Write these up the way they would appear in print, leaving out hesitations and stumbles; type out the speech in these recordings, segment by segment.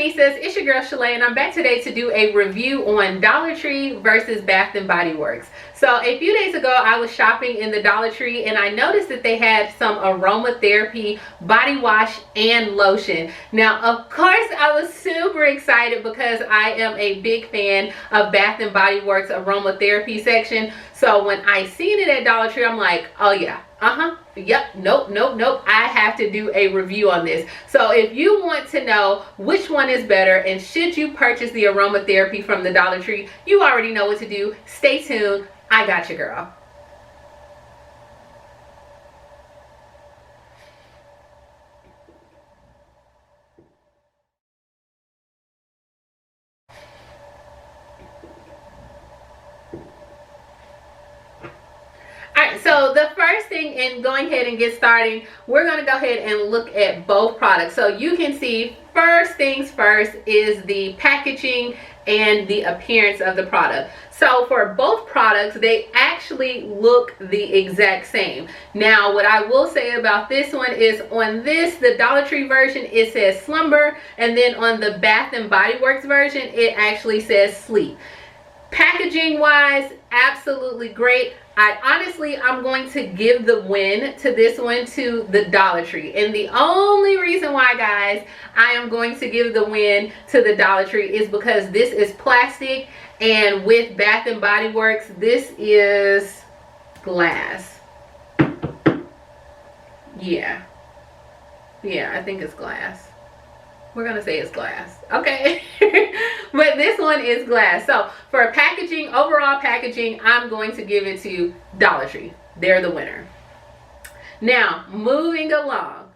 Nisas, it's your girl Shalae, and I'm back today to do a review on Dollar Tree versus Bath & Body Works. So a few days ago, I was shopping in the Dollar Tree and I noticed that they had some Aromatherapy body wash and lotion. Now, of course, I was super excited because I am a big fan of Bath & Body Works Aromatherapy section. So when I seen it at Dollar Tree, I'm like, oh yeah, yep, nope, I have to do a review on this. So if you want to know which one is better and should you purchase the Aromatherapy from the Dollar Tree, you already know what to do. Stay tuned. I got you, girl. Alright, so the first thing in going ahead and get starting, we're going to go ahead and look at both products. So you can see, first things first is the packaging and the appearance of the product. So for both products, they actually look the exact same. Now, what I will say about this one is on this, the Dollar Tree version, it says Slumber, and then on the Bath & Body Works version, it actually says Sleep. Packaging wise, absolutely great. I'm going to give the win to this one to the Dollar Tree. And the only reason why, guys, I am going to give the win to the Dollar Tree is because this is plastic, and with Bath & Body Works, this is glass. Yeah, I think it's glass. We're going to say it's glass. Okay. But this one is glass. So for packaging, overall packaging, I'm going to give it to Dollar Tree. They're the winner. Now, moving along.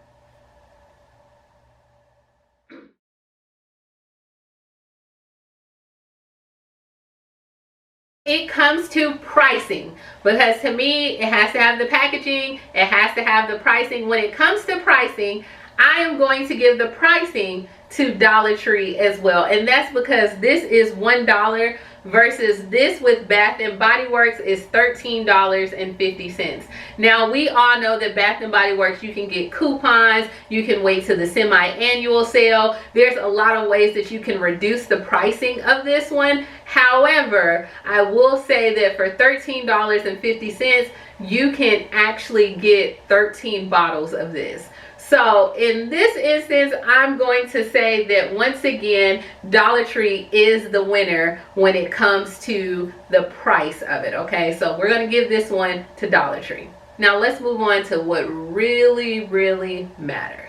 It comes to pricing, because to me, it has to have the packaging, it has to have the pricing. When it comes to pricing, I am going to give the pricing to Dollar Tree as well, and that's because this is $1 versus this with Bath & Body Works is $13.50. Now, we all know that Bath & Body Works, you can get coupons, you can wait to the semi-annual sale. There's a lot of ways that you can reduce the pricing of this one. However, I will say that for $13.50, you can actually get 13 bottles of this. So in this instance, I'm going to say that once again, Dollar Tree is the winner when it comes to the price of it. Okay, so we're going to give this one to Dollar Tree. Now let's move on to what really matters.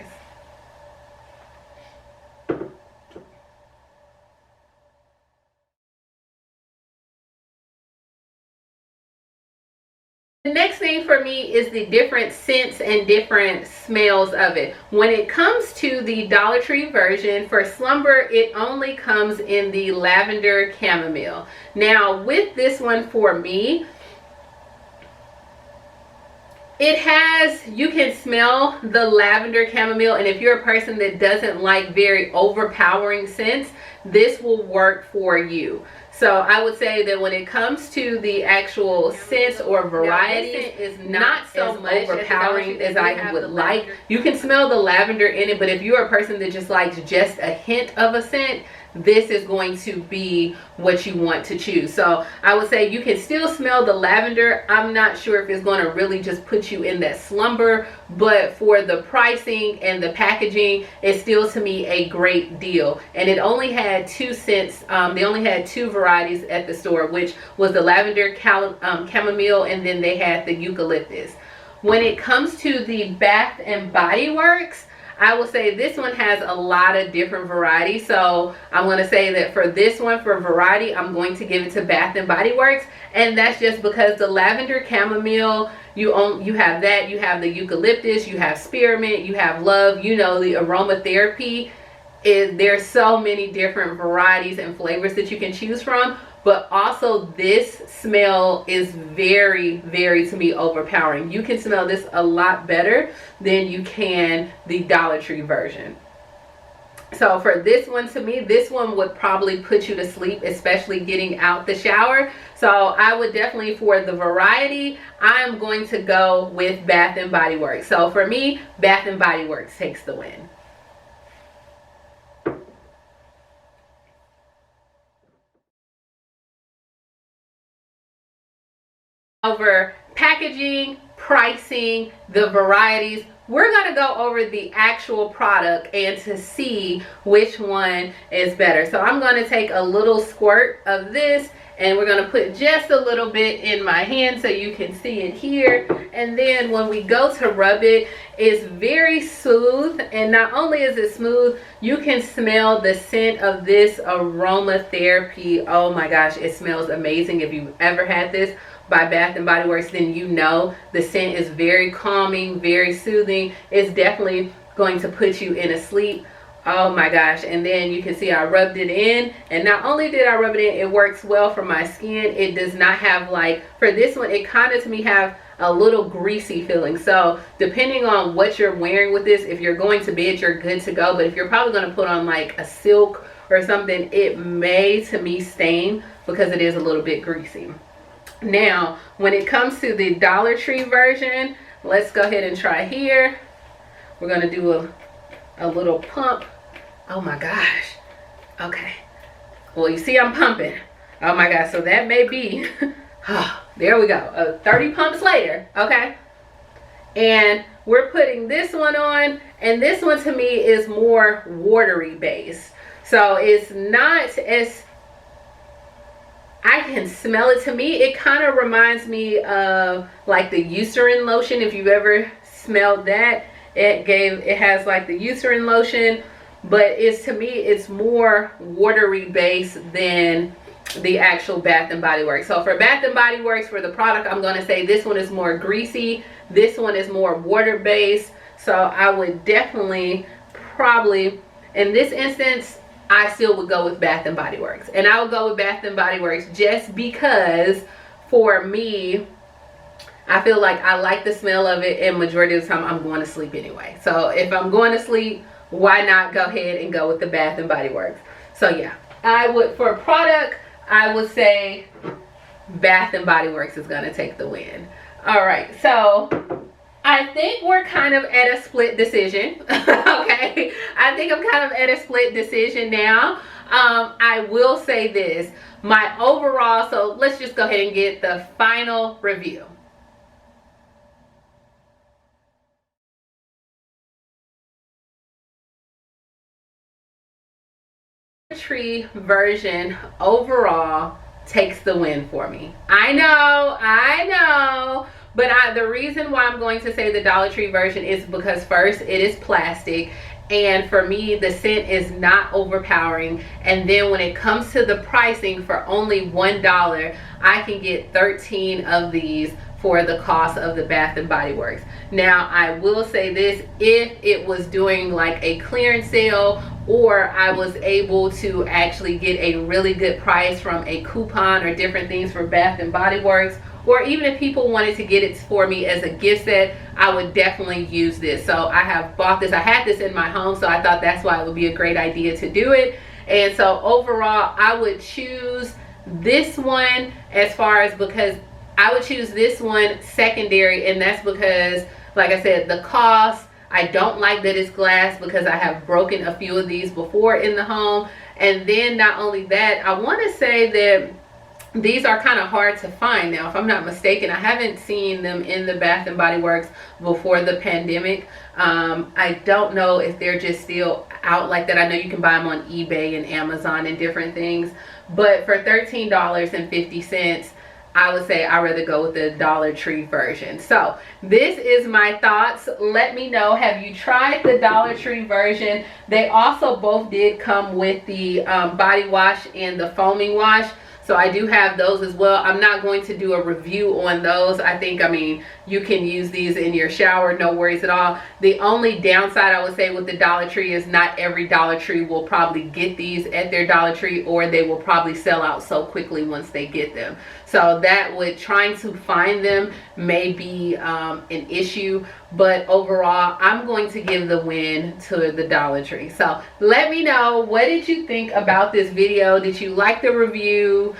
The next thing for me is the different scents and different smells of it. When it comes to the Dollar Tree version, for Slumber, it only comes in the lavender chamomile. Now, with this one for me, it has, you can smell the lavender chamomile, and if you're a person that doesn't like very overpowering scents, this will work for you. So I would say that when it comes to the actual scents or varieties, is not so much overpowering as I would like. You can smell the lavender in it, but if you're a person that just likes just a hint of a scent, this is going to be what you want to choose. So I would say you can still smell the lavender. I'm not sure if it's going to really just put you in that slumber, but for the pricing and the packaging, it's still to me a great deal. And it only had 2 scents. They only had 2 varieties at the store, which was the lavender chamomile, and then they had the eucalyptus. When it comes to the Bath & Body Works, I will say this one has a lot of different varieties. So I'm going to say that for this one, for variety, I'm going to give it to Bath & Body Works. And that's just because the lavender chamomile, you have that, you have the eucalyptus, you have spearmint, you have love, you know, the aromatherapy. There's so many different varieties and flavors that you can choose from. But also this smell is very to me overpowering. You can smell this a lot better than you can the Dollar Tree version. So for this one, to me, this one would probably put you to sleep, especially getting out the shower. So I would definitely, for the variety, I'm going to go with Bath & Body Works. So for me, Bath & Body Works takes the win. over packaging, pricing, the varieties. We're going to go over the actual product and to see which one is better. So I'm going to take a little squirt of this and we're going to put just a little bit in my hand so you can see it here. And then when we go to rub it, it's very smooth. And not only is it smooth, you can smell the scent of this Aromatherapy. Oh my gosh, it smells amazing. If you've ever had this by Bath and Body Works, then you know the scent is very calming, very soothing. It's definitely going to put you in a sleep. Oh my gosh. And then you can see I rubbed it in, and not only did I rub it in, it works well for my skin. It does not have, like, for this one, it kind of to me have a little greasy feeling. So depending on what you're wearing with this, if you're going to bed, you're good to go. But if you're probably going to put on like a silk or something, it may to me stain because it is a little bit greasy. Now when it comes to the Dollar Tree version, let's go ahead and try here. We're going to do a little pump. Oh my gosh. Okay, well, you see I'm pumping. Oh my gosh, so that may be there we go, 30 pumps later. Okay, and we're putting this one on, and this one to me is more watery based, so it's not as, I can smell it. To me, it kind of reminds me of like the Eucerin lotion. If you've ever smelled that, it has like the Eucerin lotion, but it's, to me, it's more watery based than the actual Bath and Body Works. So for Bath and Body Works, for the product, I'm going to say this one is more greasy, this one is more water based. So I would definitely, probably in this instance, I still would go with Bath and Body Works. And I would go with Bath and Body Works just because for me, I feel like I like the smell of it, and majority of the time I'm going to sleep anyway. So if I'm going to sleep, why not go ahead and go with the Bath and Body Works? So yeah, I would, for a product, I would say Bath and Body Works is going to take the win. All right, so I think we're kind of at a split decision. Okay, I think I'm kind of at a split decision now. I will say this, my overall, so let's just go ahead and get the final review. Tree version overall takes the win for me. I know, but the reason why I'm going to say the Dollar Tree version is because first, it is plastic, and for me the scent is not overpowering, and then when it comes to the pricing, for only $1 I can get 13 of these for the cost of the Bath and Body Works. Now I will say this, if it was doing like a clearance sale, or I was able to actually get a really good price from a coupon or different things for Bath and Body Works, or even if people wanted to get it for me as a gift set, I would definitely use this. So I have bought this, I had this in my home, so I thought that's why it would be a great idea to do it. And so overall, I would choose this one, as far as, because I would choose this one secondary, and that's because, like I said, the cost. I don't like that it's glass because I have broken a few of these before in the home. And then not only that, I want to say that these are kind of hard to find now. If I'm not mistaken, I haven't seen them in the Bath and Body Works before the pandemic. I don't know if they're just still out like that. I know you can buy them on eBay and Amazon and different things. But for $13.50, I would say I'd rather go with the Dollar Tree version. So this is my thoughts. Let me know, have you tried the Dollar Tree version? They also both did come with the body wash and the foaming wash. So I do have those as well. I'm not going to do a review on those. I mean, you can use these in your shower, no worries at all. The only downside I would say with the Dollar Tree is not every Dollar Tree will probably get these at their Dollar Tree, or they will probably sell out so quickly once they get them. So that would, trying to find them may be an issue, but overall I'm going to give the win to the Dollar Tree. So let me know, what did you think about this video? Did you like the review?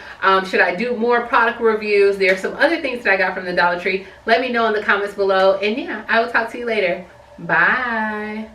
Should I do more product reviews? There are some other things that I got from the Dollar Tree. Let me know in the comments below, and yeah, I will talk to you later. Bye.